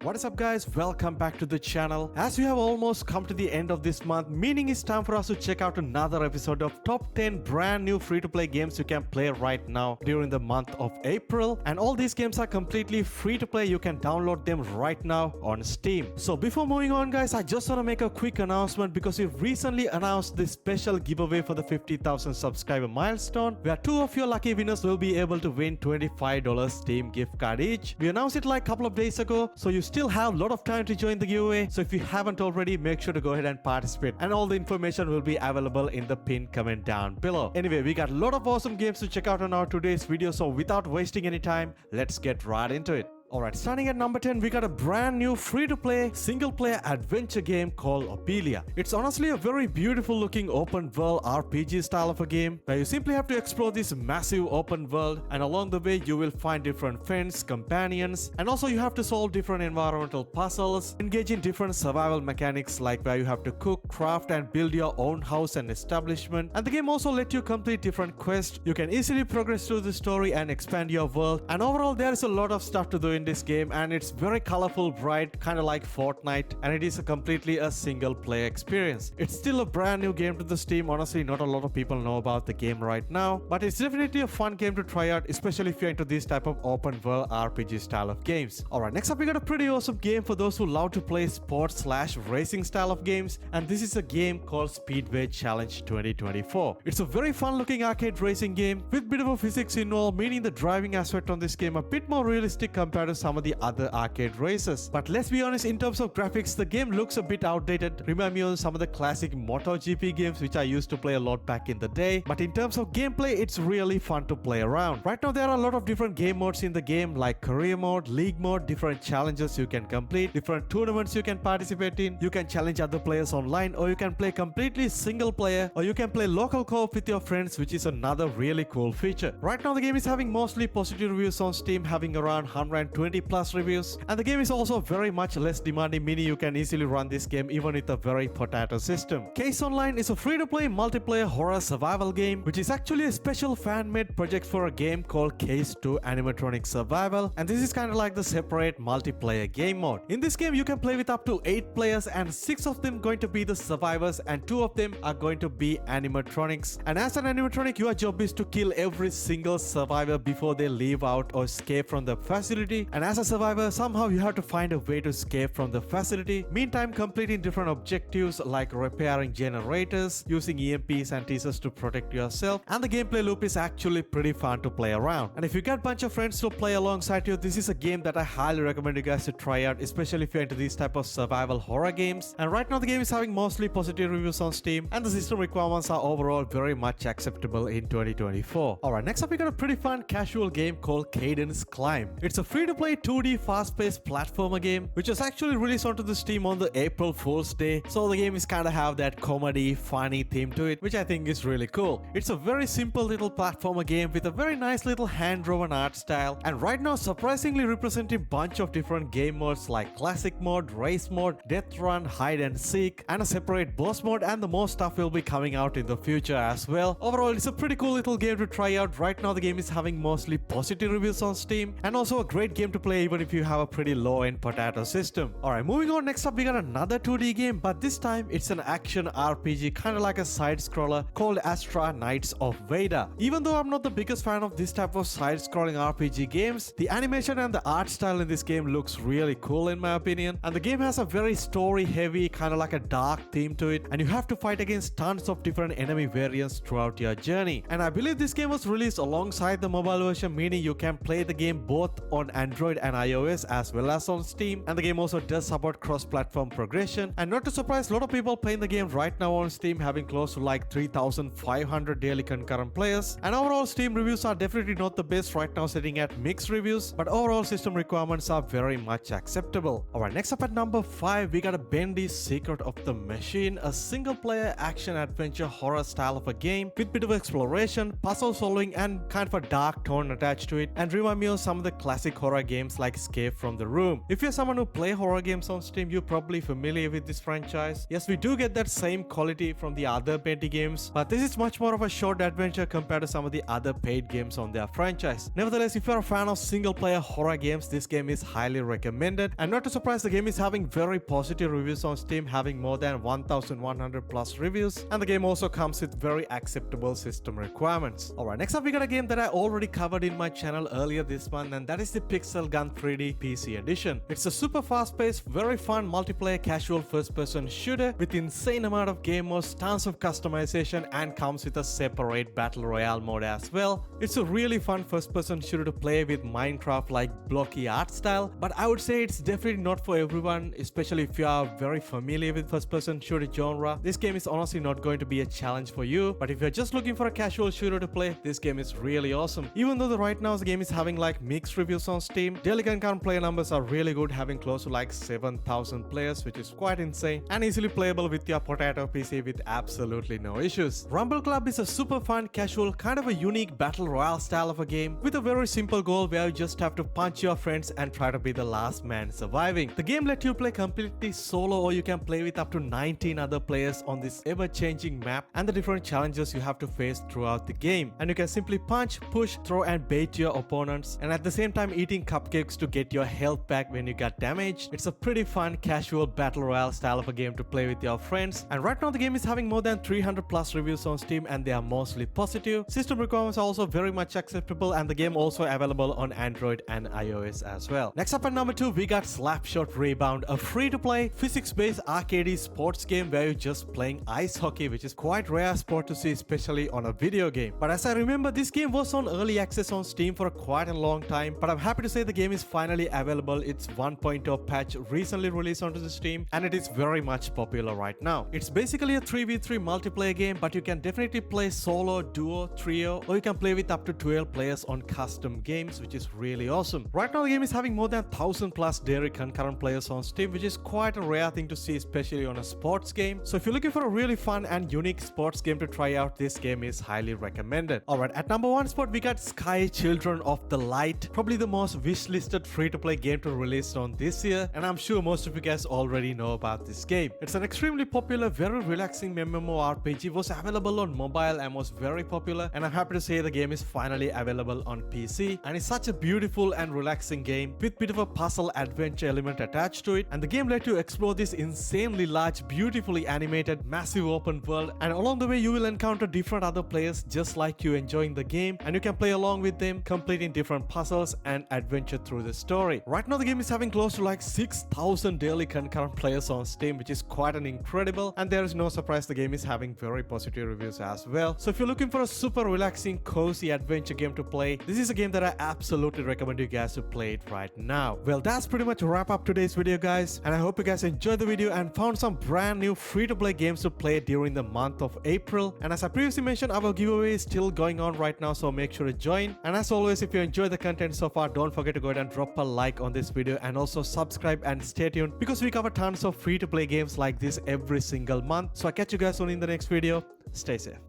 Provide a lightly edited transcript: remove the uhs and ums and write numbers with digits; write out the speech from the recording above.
What is up guys, welcome back to the channel. As we have almost come to the end of this month, meaning it's time for us to check out another episode of top 10 brand new free-to-play games you can play right now during the month of April. And all these games are completely free to play. You can download them right now on Steam. So before moving on guys, I just want to make a quick announcement because we've recently announced this special giveaway for the 50,000 subscriber milestone, where two of your lucky winners will be able to win $25 Steam gift card each. We announced it like a couple of days ago, so you still have a lot of time to join the giveaway. So if you haven't already, make sure to go ahead and participate, and all the information will be available in the pinned comment down below. Anyway, we got a lot of awesome games to check out on our today's video, so without wasting any time, let's get right into it. Alright, starting at number 10, we got a brand new free-to-play single-player adventure game called Ophelia. It's honestly a very beautiful looking open world RPG style of a game where you simply have to explore this massive open world, and along the way you will find different friends, companions, and also you have to solve different environmental puzzles, engage in different survival mechanics like where you have to cook, craft and build your own house and establishment. And the game also lets you complete different quests. You can easily progress through the story and expand your world, and overall there is a lot of stuff to do in this game, and it's very colorful, bright, kind of like Fortnite, and it is completely a single player experience. It's still a brand new game to the Steam. Honestly, not a lot of people know about the game right now, but it's definitely a fun game to try out, especially if you're into this type of open world RPG style of games. Alright, next up we got a pretty awesome game for those who love to play sports/racing style of games, and this is a game called Speedway Challenge 2024. It's a very fun looking arcade racing game with bit of a physics involved, meaning the driving aspect on this game a bit more realistic compared to some of the other arcade races. But let's be honest, in terms of graphics, the game looks a bit outdated. Remind me of some of the classic MotoGP games which I used to play a lot back in the day. But in terms of gameplay, it's really fun to play around. Right now there are a lot of different game modes in the game, like career mode, league mode, different challenges you can complete, different tournaments you can participate in. You can challenge other players online, or you can play completely single player, or you can play local co-op with your friends, which is another really cool feature. Right now the game is having mostly positive reviews on Steam, having around 120 plus reviews, and the game is also very much less demanding, meaning you can easily run this game even with a very potato system. Case Online is a free-to-play multiplayer horror survival game, which is actually a special fan-made project for a game called Case 2 Animatronic Survival, and this is kind of like the separate multiplayer game mode. In this game you can play with up to 8 players, and 6 of them going to be the survivors and 2 of them are going to be animatronics. And as an animatronic, your job is to kill every single survivor before they leave out or escape from the facility, and as a survivor, somehow you have to find a way to escape from the facility, meantime completing different objectives like repairing generators, using EMPs and teasers to protect yourself. And the gameplay loop is actually pretty fun to play around. And if you got a bunch of friends to play alongside you, this is a game that I highly recommend you guys to try out, especially if you're into these type of survival horror games. And right now the game is having mostly positive reviews on Steam, and the system requirements are overall very much acceptable in 2024. Alright, next up we got a pretty fun casual game called Cadence Climb. It's a free-to-play 2D fast-paced platformer game which was actually released onto the Steam on the April Fool's Day, so the game is kind of have that comedy funny theme to it, which I think is really cool. It's a very simple little platformer game with a very nice little hand-drawn art style, and right now surprisingly representing bunch of different game modes like classic mode, race mode, death run, hide and seek, and a separate boss mode, and the more stuff will be coming out in the future as well. Overall, it's a pretty cool little game to try out. Right now the game is having mostly positive reviews on Steam, and also a great game to play even if you have a pretty low-end potato system. Alright, moving on, next up we got another 2D game, but this time it's an action RPG, kind of like a side-scroller called Astra Knights of Veda. Even though I'm not the biggest fan of this type of side-scrolling RPG games, the animation and the art style in this game looks really cool in my opinion, and the game has a very story-heavy, kind of like a dark theme to it, and you have to fight against tons of different enemy variants throughout your journey. And I believe this game was released alongside the mobile version, meaning you can play the game both on Android and iOS as well as on Steam, and the game also does support cross-platform progression. And not to surprise, a lot of people playing the game right now on Steam, having close to like 3,500 daily concurrent players. And overall Steam reviews are definitely not the best right now, sitting at mixed reviews, but overall system requirements are very much acceptable. Alright, next up at number 5 we got a Bendy's Secret of the Machine, a single player action adventure horror style of a game with bit of exploration, puzzle solving and kind of a dark tone attached to it, and remind me of some of the classic horror horror games like Escape from the Room. If you're someone who play horror games on Steam, you're probably familiar with this franchise. Yes, we do get that same quality from the other paid games, but this is much more of a short adventure compared to some of the other paid games on their franchise. Nevertheless, if you're a fan of single player horror games, this game is highly recommended, and not to surprise, the game is having very positive reviews on Steam, having more than 1100 plus reviews, and the game also comes with very acceptable system requirements. Alright, next up we got a game that I already covered in my channel earlier this month, and that is the Pixel Gun 3D PC edition. It's a super fast-paced, very fun multiplayer casual first-person shooter with insane amount of game modes, tons of customization, and comes with a separate battle royale mode as well. It's a really fun first-person shooter to play with Minecraft-like blocky art style, but I would say it's definitely not for everyone, especially if you are very familiar with first-person shooter genre. This game is honestly not going to be a challenge for you, but if you're just looking for a casual shooter to play, this game is really awesome. Even though right now the game is having like mixed reviews on Steam, daily concurrent player numbers are really good, having close to like 7,000 players, which is quite insane, and easily playable with your potato PC with absolutely no issues. Rumble Club is a super fun, casual, kind of a unique battle royale style of a game with a very simple goal where you just have to punch your friends and try to be the last man surviving. The game lets you play completely solo, or you can play with up to 19 other players on this ever-changing map and the different challenges you have to face throughout the game. And you can simply punch, push, throw and bait your opponents, and at the same time eating cupcakes to get your health back when you got damaged. It's a pretty fun, casual battle royale style of a game to play with your friends, and right now the game is having more than 300 plus reviews on Steam, and they are mostly positive. System requirements are also very much acceptable, and the game also available on Android and iOS as well. Next up at number 2, we got Slapshot Rebound, a free-to-play, physics-based arcade sports game where you're just playing ice hockey, which is quite rare sport to see, especially on a video game. But as I remember, this game was on early access on Steam for quite a long time, but I'm happy to say the game is finally available. Its 1.0 patch recently released onto the Steam, and it is very much popular right now. It's basically a 3v3 multiplayer game, but you can definitely play solo, duo, trio, or you can play with up to 12 players on custom games, which is really awesome. Right now the game is having more than 1000 plus daily concurrent players on Steam, which is quite a rare thing to see, especially on a sports game. So if you're looking for a really fun and unique sports game to try out, this game is highly recommended. Alright, at number 1 spot we got Sky Children of the Light, probably the most wish-listed free-to-play game to release on this year, and I'm sure most of you guys already know about this game. It's an extremely popular, very relaxing MMORPG, was available on mobile and was very popular, and I'm happy to say the game is finally available on PC, and it's such a beautiful and relaxing game with bit of a puzzle adventure element attached to it, and the game let you explore this insanely large, beautifully animated, massive open world, and along the way you will encounter different other players just like you enjoying the game, and you can play along with them, completing different puzzles and adventure through the story. Right now the game is having close to like 6,000 daily concurrent players on Steam, which is quite an incredible, and there is no surprise the game is having very positive reviews as well. So if you're looking for a super relaxing, cozy adventure game to play, this is a game that I absolutely recommend you guys to play it right now. Well, that's pretty much a wrap up today's video, guys, and I hope you guys enjoyed the video and found some brand new free-to-play games to play during the month of April. And as I previously mentioned, our giveaway is still going on right now, so make sure to join. And as always, if you enjoyed the content so far, don't forget to go ahead and drop a like on this video, and also subscribe and stay tuned, because we cover tons of free-to-play games like this every single month. So I'll catch you guys soon in the next video. Stay safe.